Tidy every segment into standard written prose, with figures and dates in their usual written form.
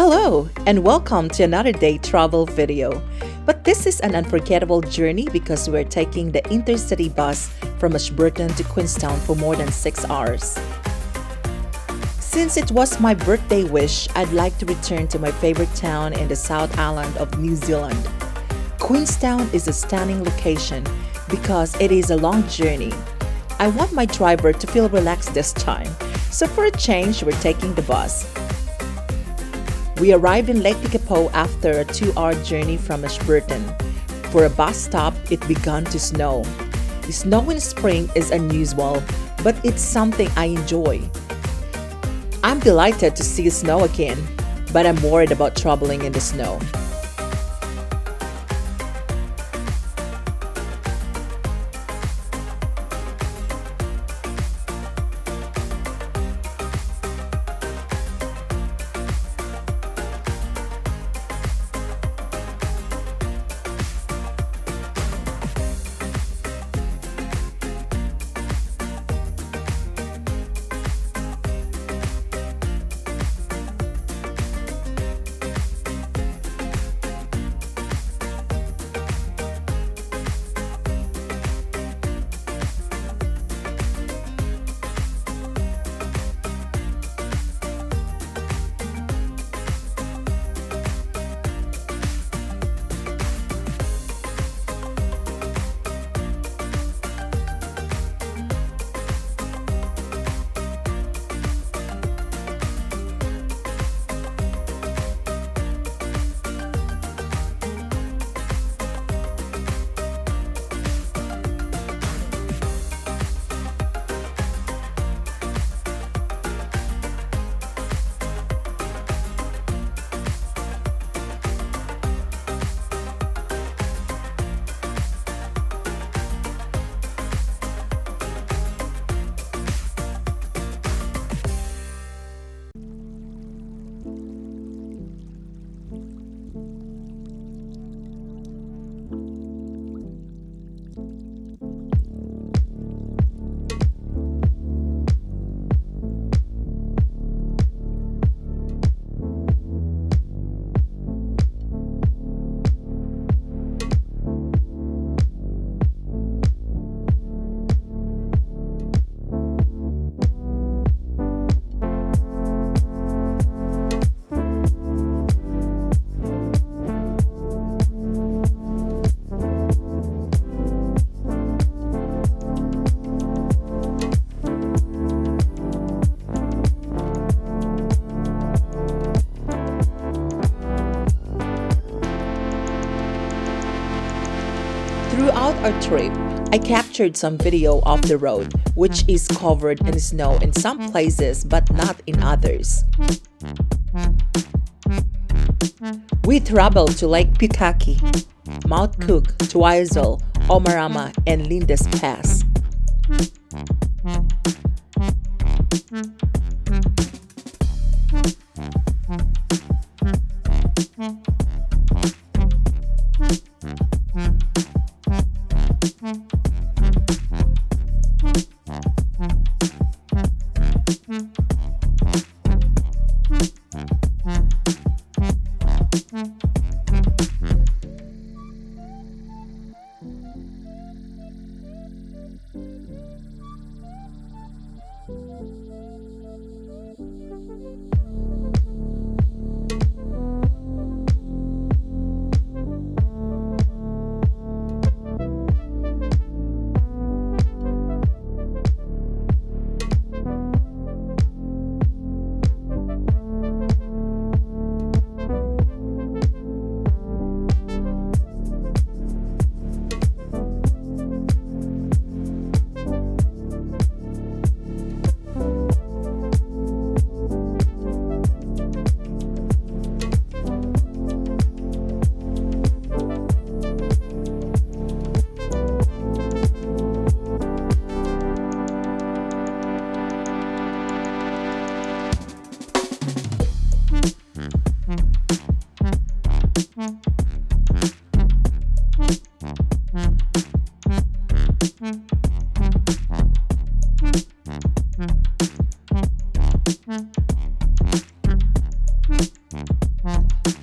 Hello, and welcome to another day travel video. But this is an unforgettable journey because we're taking the INTERCITY bus from Ashburton to Queenstown for more than 6 hours. Since it was my birthday wish, I'd like to return to my favorite town in the South Island of New Zealand. Queenstown is a stunning location because it is a long journey. I want my driver to feel relaxed this time, so for a change, we're taking the bus. We arrived in Lake Tekapo after a 2-hour journey from Ashburton. For a bus stop, it began to snow. The snow in spring is unusual, but it's something I enjoy. I'm delighted to see snow again, but I'm worried about traveling in the snow. Throughout our trip, I captured some video of the road, which is covered in snow in some places but not in others. We traveled to Lake Pukaki, Mount Cook, Twizel, Omarama, and Lindes Pass.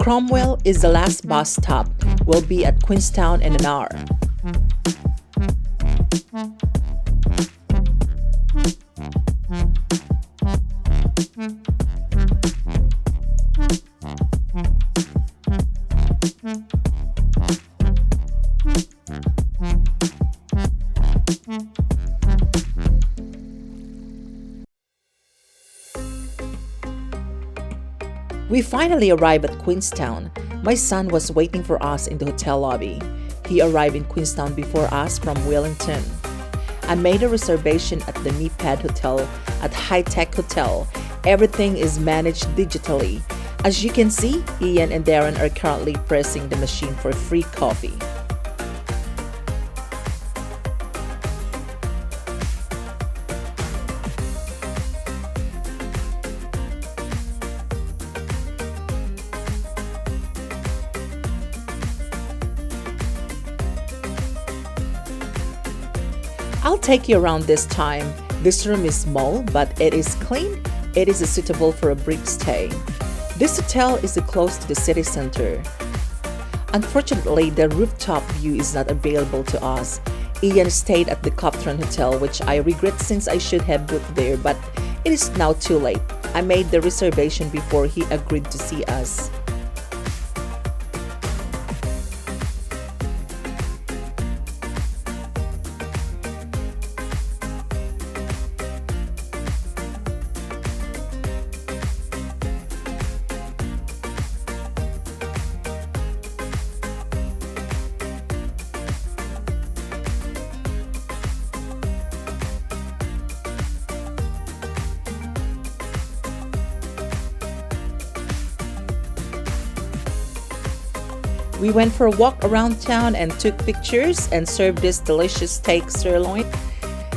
Cromwell is the last bus stop. We'll be at Queenstown in an hour. We finally arrived at Queenstown. My son was waiting for us in the hotel lobby. He arrived in Queenstown before us from Wellington. I made a reservation at the MiPad Hotel at High Tech Hotel. Everything is managed digitally. As you can see, Ian and Darren are currently pressing the machine for free coffee. I'll take you around this time. This room is small, but it is clean. It is suitable for a brief stay. This hotel is close to the city center. Unfortunately, the rooftop view is not available to us. Ian stayed at the Coptron Hotel, which I regret since I should have booked there, but it is now too late. I made the reservation before he agreed to see us. We went for a walk around town and took pictures and served this delicious steak sirloin.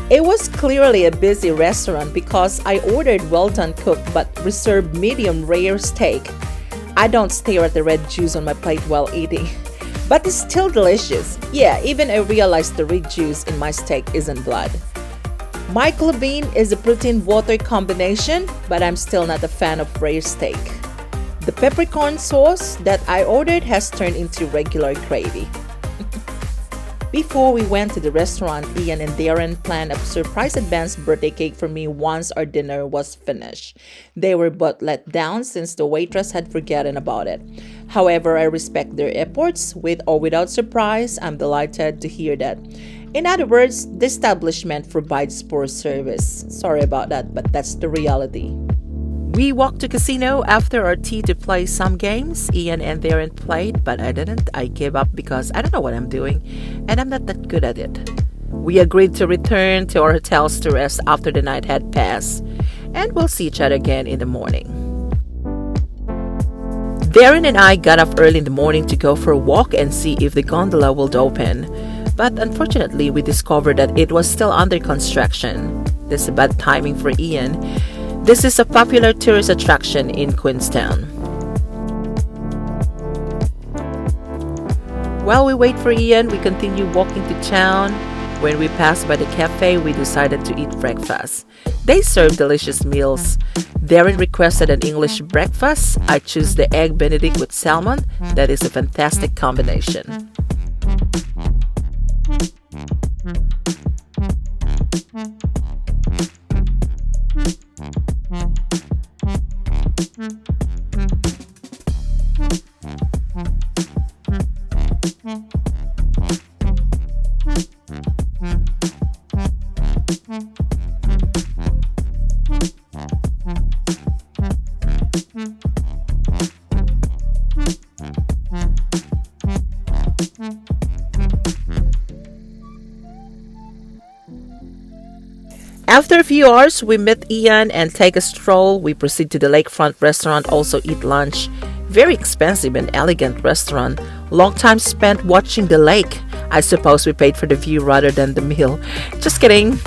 It was clearly a busy restaurant because I ordered well done cooked but reserved medium rare steak. I don't stare at the red juice on my plate while eating, but it's still delicious. Yeah, even I realized the red juice in my steak isn't blood. My bean is a protein water combination, but I'm still not a fan of rare steak. The peppercorn sauce that I ordered has turned into regular gravy. Before we went to the restaurant, Ian and Darren planned a surprise advance birthday cake for me once our dinner was finished. They were both let down since the waitress had forgotten about it. However, I respect their efforts. With or without surprise, I'm delighted to hear that. In other words, the establishment provides poor service. Sorry about that, but that's the reality. We walked to casino after our tea to play some games. Ian and Darren played, but I didn't. I gave up because I don't know what I'm doing, and I'm not that good at it. We agreed to return to our hotels to rest after the night had passed, and we'll see each other again in the morning. Darren and I got up early in the morning to go for a walk and see if the gondola would open, but unfortunately we discovered that it was still under construction. This is bad timing for Ian. This is a popular tourist attraction in Queenstown. While we wait for Ian, we continue walking to town. When we passed by the cafe, we decided to eat breakfast. They serve delicious meals. Darren requested an English breakfast. I choose the egg benedict with salmon. That is a fantastic combination. After a few hours, we met Ian and take a stroll. We proceed to the lakefront restaurant, also eat lunch. Very expensive and elegant restaurant. Long time spent watching the lake. I suppose we paid for the view rather than the meal. Just kidding.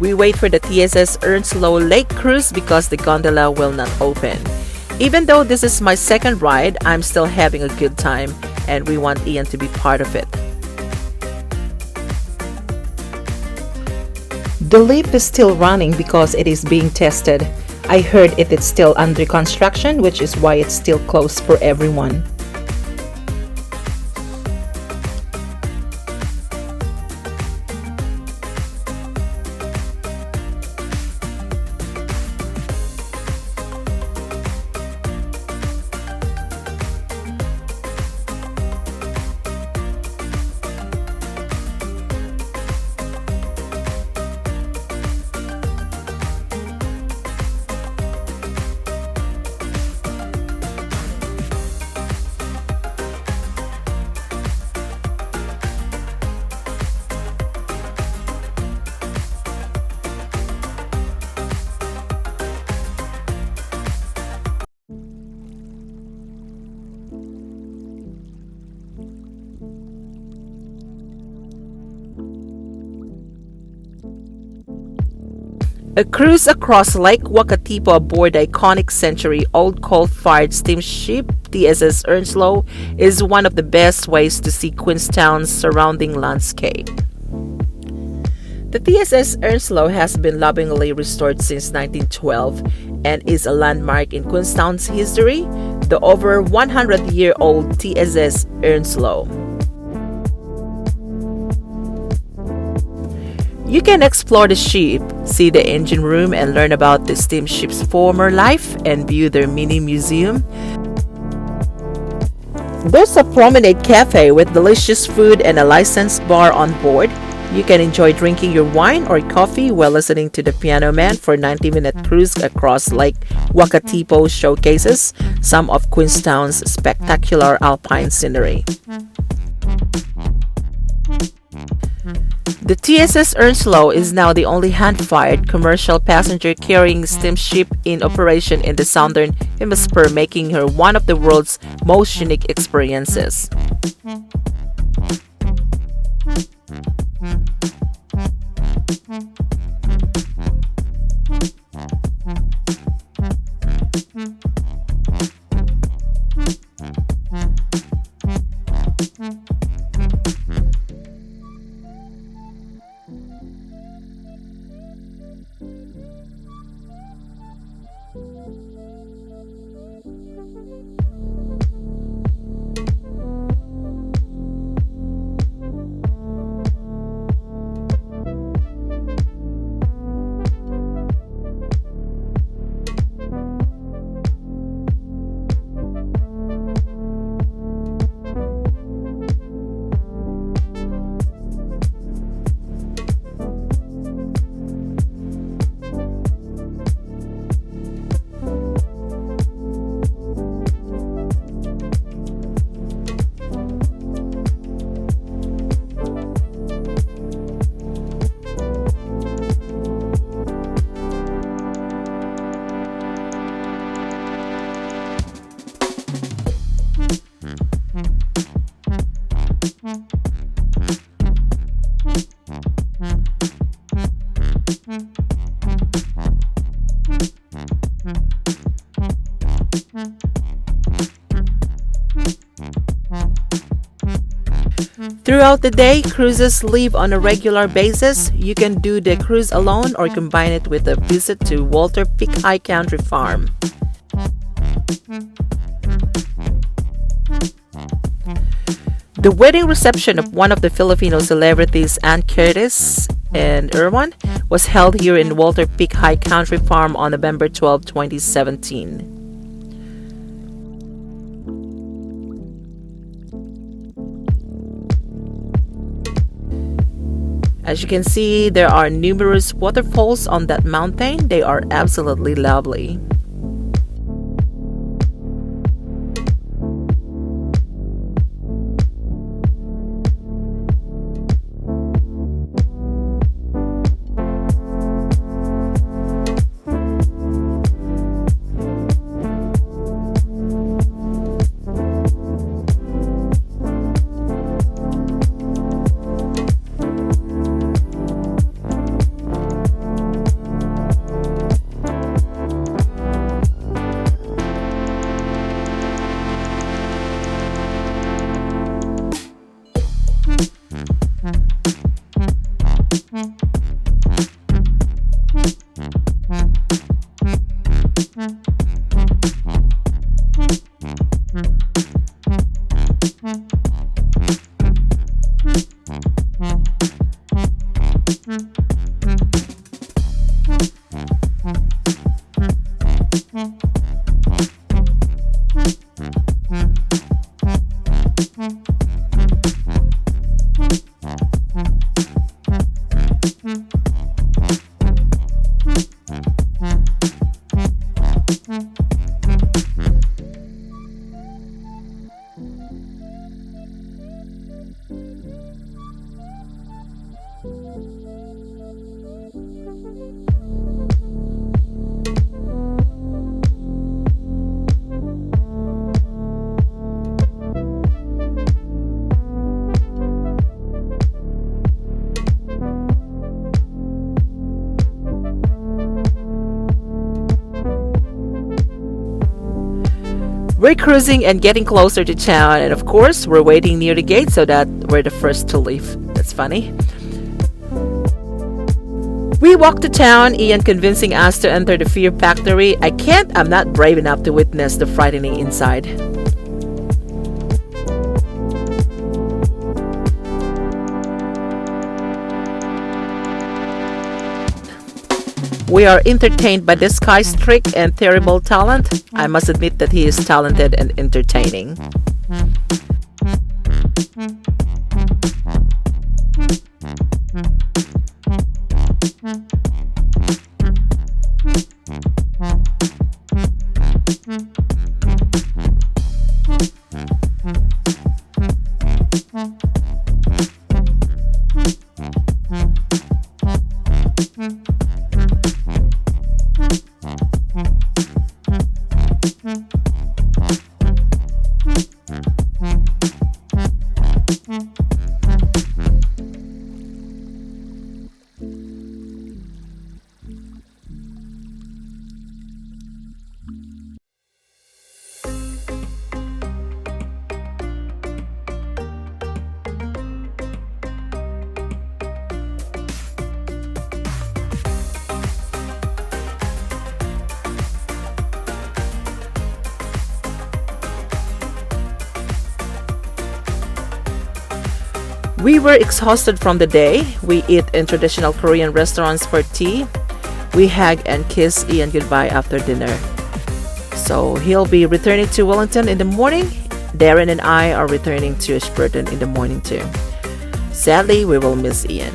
We wait for the TSS EARNSLAW Lake Cruise because the gondola will not open. Even though this is my second ride, I'm still having a good time and we want Ian to be part of it. The lift is still running because it is being tested. I heard it is still under construction, which is why it's still closed for everyone. A cruise across Lake Wakatipo aboard the iconic century-old coal-fired steamship TSS EARNSLAW is one of the best ways to see Queenstown's surrounding landscape. The TSS EARNSLAW has been lovingly restored since 1912 and is a landmark in Queenstown's history, the over 100-year-old TSS EARNSLAW. You can explore the ship, see the engine room and learn about the steamship's former life and view their mini museum. There's a promenade cafe with delicious food and a licensed bar on board. You can enjoy drinking your wine or coffee while listening to the Piano Man for a 90-minute cruise across Lake Wakatipo showcases some of Queenstown's spectacular alpine scenery. The TSS EARNSLAW is now the only hand-fired commercial passenger-carrying steamship in operation in the Southern Hemisphere, making her one of the world's most unique experiences. Throughout the day, cruises leave on a regular basis. You can do the cruise alone or combine it with a visit to WatR Peak High Country Farm. The wedding reception of one of the Filipino celebrities, Ann Curtis and Erwan, was held here in WatR Peak High Country Farm on November 12, 2017. As you can see, there are numerous waterfalls on that mountain. They are absolutely lovely. We're cruising and getting closer to town, and of course, we're waiting near the gate so that we're the first to leave. That's funny. We walked to town, Ian convincing us to enter the Fear Factory. I'm not brave enough to witness the frightening inside. We are entertained by this guy's trick and terrible talent. I must admit that he is talented and entertaining. We were exhausted from the day. We eat in traditional Korean restaurants for tea. We hug and kiss Ian goodbye after dinner. So he'll be returning to Wellington in the morning. Darren and I are returning to Ashburton in the morning too. Sadly, we will miss Ian.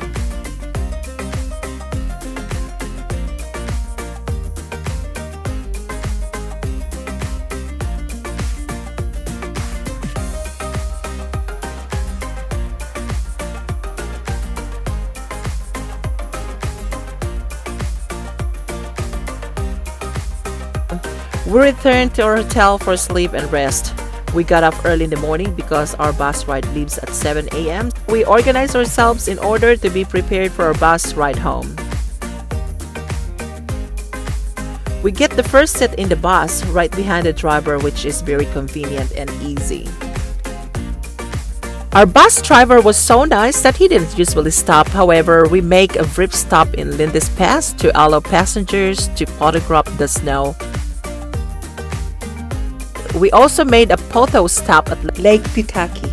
We returned to our hotel for sleep and rest. We got up early in the morning because our bus ride leaves at 7 a.m. We organized ourselves in order to be prepared for our bus ride home. We get the first seat in the bus right behind the driver, which is very convenient and easy. Our bus driver was so nice that he didn't usually stop. However, we make a brief stop in Lindy's Pass to allow passengers to photograph the snow. We also made a photo stop at Lake Putaki.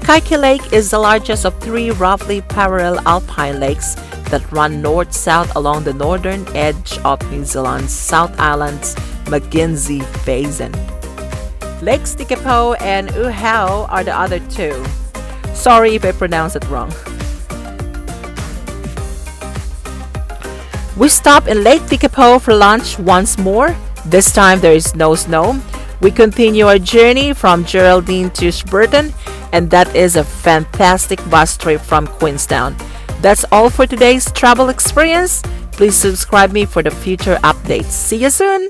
Kaiki Lake is the largest of three roughly parallel alpine lakes that run north-south along the northern edge of New Zealand's South Island's Mackenzie Basin. Lakes Tekapo and Uhau are the other two. Sorry if I pronounced it wrong. We stop in Lake Tekapo for lunch once more. This time there is no snow. We continue our journey from Geraldine to Ashburton, and that is a fantastic bus trip from Queenstown. That's all for today's travel experience. Please subscribe me for the future updates. See you soon!